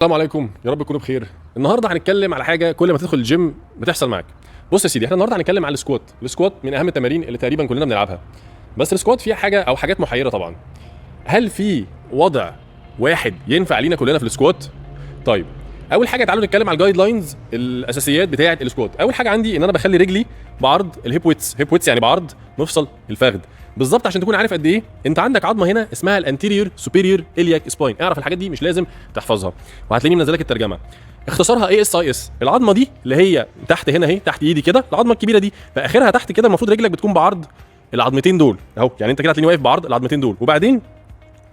السلام عليكم، يا رب تكونوا بخير. النهارده هنتكلم على حاجه كل ما تدخل الجيم بتحصل معاك. بص يا سيدي، احنا النهارده هنتكلم على السكوات. السكوات من اهم التمارين اللي تقريبا كلنا بنلعبها، بس السكوات فيها حاجه او حاجات محيره طبعا. هل في وضع واحد ينفع لينا كلنا في السكوات؟ طيب، اول حاجه تعالوا نتكلم على الجايد لاينز، الاساسيات بتاعه السكوات. اول حاجه عندي ان انا بخلي رجلي بعرض الهيب ويتس. هيب ويتس يعني بعرض مفصل الفخذ بالظبط، عشان تكون عارف قد ايه انت عندك عظمه هنا اسمها الانتيريور سوبيريور الياك سباين. اعرف الحاجات دي، مش لازم تحفظها، وهتلاقيني منزل لك الترجمه. اختصارها اي اس اي اس. العظمه دي اللي هي تحت هنا اهي، تحت ايدي كده، العظمه الكبيره دي في اخرها تحت كده، المفروض رجلك بتكون بعرض العظمتين دول اهو. يعني انت كده هتلاقيني واقف بعرض العظمتين دول، وبعدين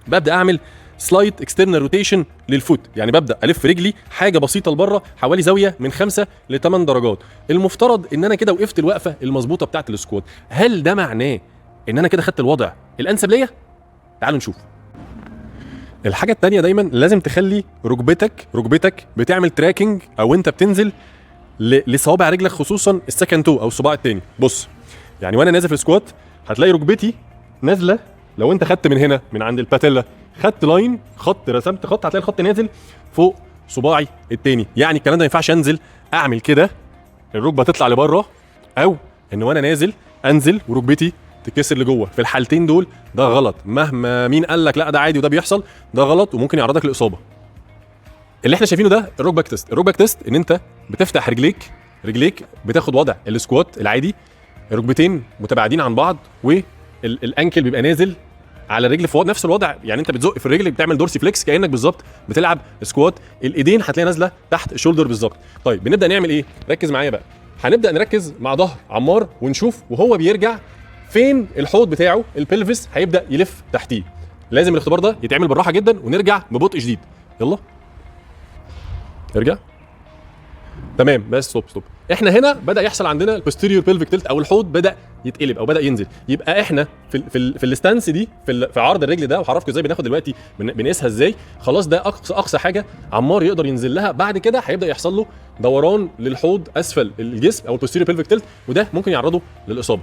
ببدا اعمل سلايت اكسترنال روتيشن للفوت. يعني ببدا الف رجلي حاجه بسيطه لبره، حوالي زاويه من 5 ل 8 درجات. المفترض ان انا كده وقفت الوقفه المظبوطه بتاعه السكوات. هل ده معناه ان انا كده خدت الوضع الانسب ليا؟ تعالوا نشوف. الحاجه الثانيه، دايما لازم تخلي ركبتك بتعمل تراكنج او انت بتنزل لصوابع رجلك، خصوصا السكند تو او الصباع الثاني. بص، يعني وانا نازل في السكوات هتلاقي ركبتي نازله. لو انت خدت من هنا من عند الباتيلا، خدت لاين خط، رسمت خط، هتلاقي الخط نازل فوق صباعي الثاني. يعني الكلام ده ما ينفعش انزل اعمل كده الركبه تطلع لبره، او ان وانا نازل انزل وركبتي تكسر لجوه. في الحالتين دول ده غلط، مهما مين قال لك لا ده عادي وده بيحصل، ده غلط وممكن يعرضك لاصابه. اللي احنا شايفينه ده الروكباك تيست. الروكباك تيست ان انت بتفتح رجليك بتاخد وضع السكوات العادي، الركبتين متباعدين عن بعض، والانكل بيبقى نازل على الرجل في نفس الوضع. يعني انت بتزق في الرجل، بتعمل دورسي فليكس كانك بالظبط بتلعب سكوات. الايدين هتلاقي نازله تحت الشولدر بالظبط. طيب بنبدا نعمل ايه؟ ركز معايا بقى. هنبدا نركز مع ظهر عمار ونشوف وهو بيرجع فين الحوض بتاعه، البلفس هيبدا يلف تحتيه. لازم الاختبار ده يتعمل بالراحه جدا ونرجع ببطء شديد. يلا ارجع. تمام، بس ستوب. احنا هنا بدا يحصل عندنا البوستيريور بيلفيك تلت، او الحوض بدا يتقلب او بدا ينزل. يبقى احنا في الستانس دي، في عرض الرجل ده، وهعرفكم ازاي بناخد دلوقتي بنقيسها ازاي. خلاص ده اقصى حاجه عمار يقدر ينزل لها. بعد كده هيبدا يحصل له دوران للحوض اسفل الجسم او البوستيريور بيلفيك تلت، وده ممكن يعرضه للاصابه.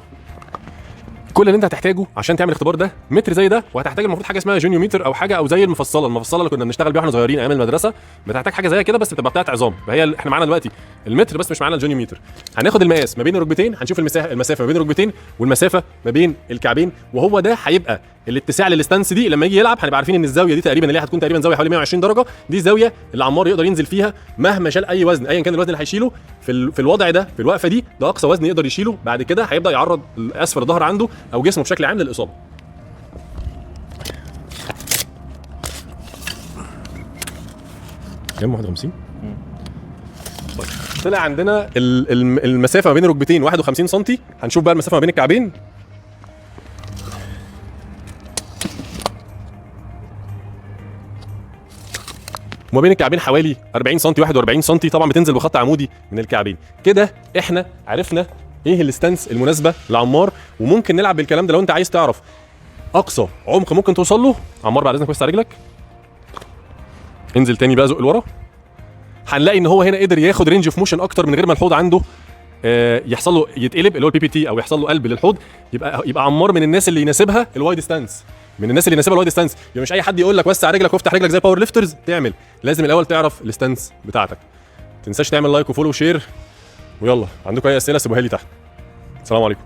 كل اللي انت هتحتاجه عشان تعمل الاختبار ده متر زي ده، وهتحتاج المفروض حاجه اسمها جونيوميتر او حاجه او زي المفصله اللي كنا بنشتغل بيها واحنا صغيرين ايام المدرسه. بتحتاج حاجه زي كده بس بتبقى بتاعت عظام. فهي احنا معانا دلوقتي المتر بس مش معانا الجونيوميتر. هناخد المقاس ما بين الركبتين، هنشوف المسافه ما بين الركبتين والمسافه ما بين الكعبين، وهو ده هيبقى الاتساع للستانس دي. لما يجي يلعب هنبقى عارفين ان الزاويه دي تقريبا اللي هتكون تقريبا زاويه حوالي 120 درجه. دي الزاويه اللي عمار يقدر ينزل فيها مهما شال اي وزن، ايا كان الوزن اللي هيشيله في الوضع ده، في الوقفه دي. ده اقصى وزن يقدر يشيله. بعد كده هيبدا يعرض اسفل الظهر عنده او جسمه بشكل عام للاصابه. كام؟ 51. طيب طلع عندنا المسافه ما بين الركبتين 51 سم. هنشوف بقى المسافه ما بين الكعبين. وما بين الكعبين حوالي 40 سم، 41 سم. طبعا بتنزل بخط عمودي من الكعبين. كده احنا عرفنا ايه الستانس المناسبه لعمار، وممكن نلعب بالكلام ده. لو انت عايز تعرف اقصى عمق ممكن توصل له، عمار بعد اذنك وسع رجلك، انزل تاني بقى، زق لورا. هنلاقي ان هو هنا قدر ياخد رينج اوف موشن اكتر من غير ما الحوض عنده يحصل له يتقلب، اللي هو البي بي تي، او يحصل له قلب للحوض. يبقى عمار من الناس اللي يناسبها الوايد ستانس، يعني مش اي حد يقول لك وسع رجلك وافتح رجلك زي باور ليفترز تعمل. لازم الاول تعرف الستانس بتاعتك. ما تنساش تعمل لايك وفولو وشير. ويلا، عندكم اي اسئله سيبوها لي تحت. السلام عليكم.